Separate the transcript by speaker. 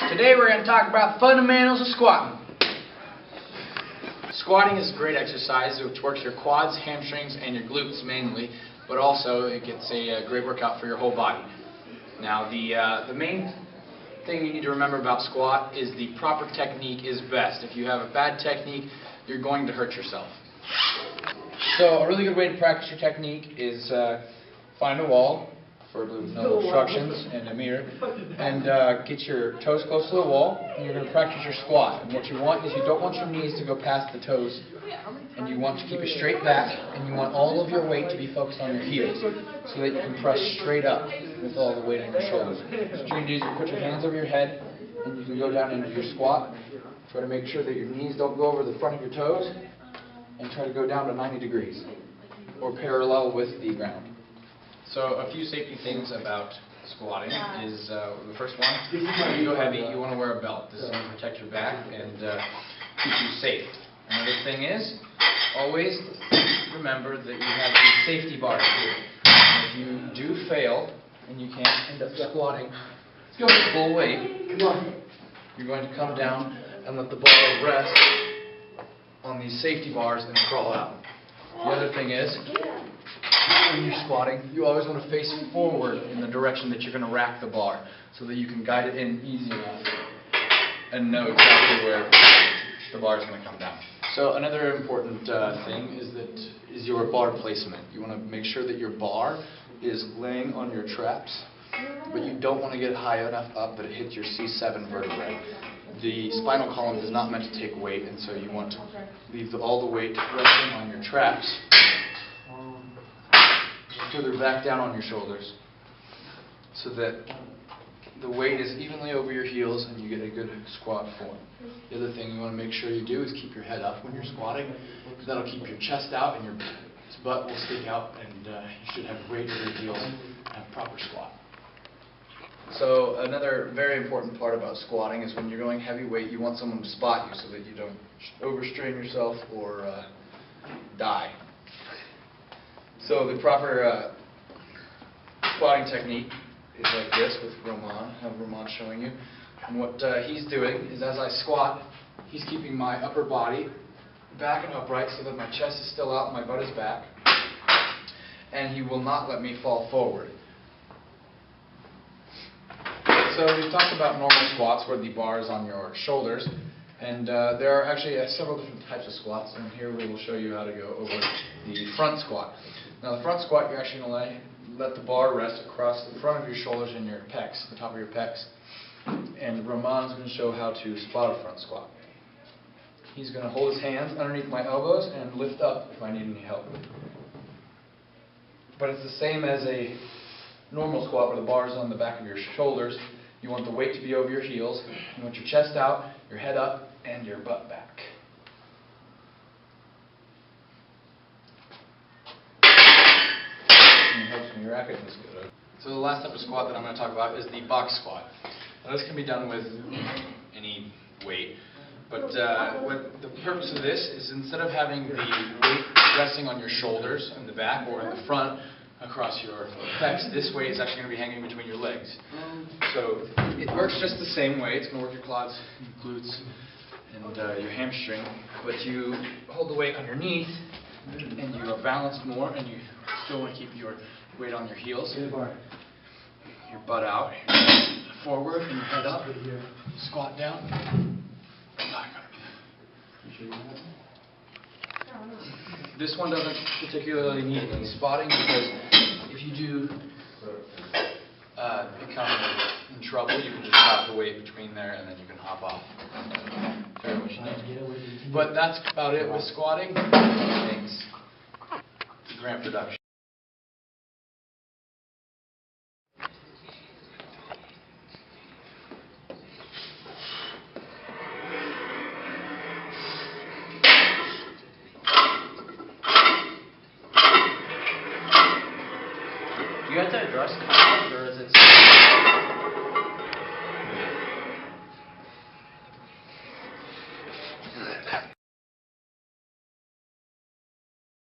Speaker 1: Today we're going to talk about fundamentals of squatting. Squatting is a great exercise which works your quads, hamstrings, and your glutes mainly, but also it gets a great workout for your whole body. Now the main thing you need to remember about squat is the proper technique is best. If you have a bad technique, you're going to hurt yourself. So a really good way to practice your technique is find a wall, preferably with no obstructions, and a mirror, and get your toes close to the wall, and you're going to practice your squat. And what you want is you don't want your knees to go past the toes, and you want to keep it straight back, and you want all of your weight to be focused on your heels, so that you can press straight up with all the weight on your shoulders. So what you do is you put your hands over your head, and you can go down into your squat. Try to make sure that your knees don't go over the front of your toes, and try to go down to 90 degrees, or parallel with the ground. So a few safety things about squatting is the first one, when you go heavy, you want to wear a belt. This is going to protect your back and keep you safe. Another thing is, always remember that you have these safety bars here. And if you do fail and you can't end up squatting full weight, you're going to come down and let the bar rest on these safety bars and crawl out. The other thing is, when you're squatting, you always want to face forward in the direction that you're going to rack the bar, so that you can guide it in easy enough and know exactly where the bar is going to come down. So another important thing is your bar placement. You want to make sure that your bar is laying on your traps, but you don't want to get high enough up that it hits your C7 vertebrae. The spinal column is not meant to take weight, and so you want to leave all the weight resting on your traps, further back down on your shoulders, so that the weight is evenly over your heels and you get a good squat form. The other thing you want to make sure you do is keep your head up when you're squatting. That'll keep your chest out and your butt will stick out, and you should have weight over your heels and have proper squat. So another very important part about squatting is when you're going heavyweight, you want someone to spot you so that you don't overstrain yourself or die. So the proper squatting technique is like this with Roman. I have Roman showing you. And what he's doing is, as I squat, he's keeping my upper body back and upright so that my chest is still out and my butt is back. And he will not let me fall forward. So we've talked about normal squats where the bar is on your shoulders. And there are actually several different types of squats, and here we will show you how to go over the front squat. Now the front squat, you're actually going to let the bar rest across the front of your shoulders and your pecs, the top of your pecs. And Roman's going to show how to spot a front squat. He's going to hold his hands underneath my elbows and lift up if I need any help. But it's the same as a normal squat where the bar is on the back of your shoulders. You want the weight to be over your heels. You want your chest out, your head up, and your butt back. And it helps when your racket is good. So the last type of squat that I'm going to talk about is the box squat. Now this can be done with any weight, but what the purpose of this is, instead of having the weight resting on your shoulders in the back or in the front across your pecs, this weight is actually going to be hanging between your legs. So it works just the same way. It's going to work your quads, your glutes, and your hamstring, but you hold the weight underneath, and you are balanced more, and you still want to keep your weight on your heels, your butt out, forward, and your head up, squat down. This one doesn't particularly need any spotting, because if you do become in trouble, you can just drop the weight between there and then you can hop off. Very much needed. But that's about it with squatting. Thanks. Grant production.
Speaker 2: Do you have to address conflict, or is it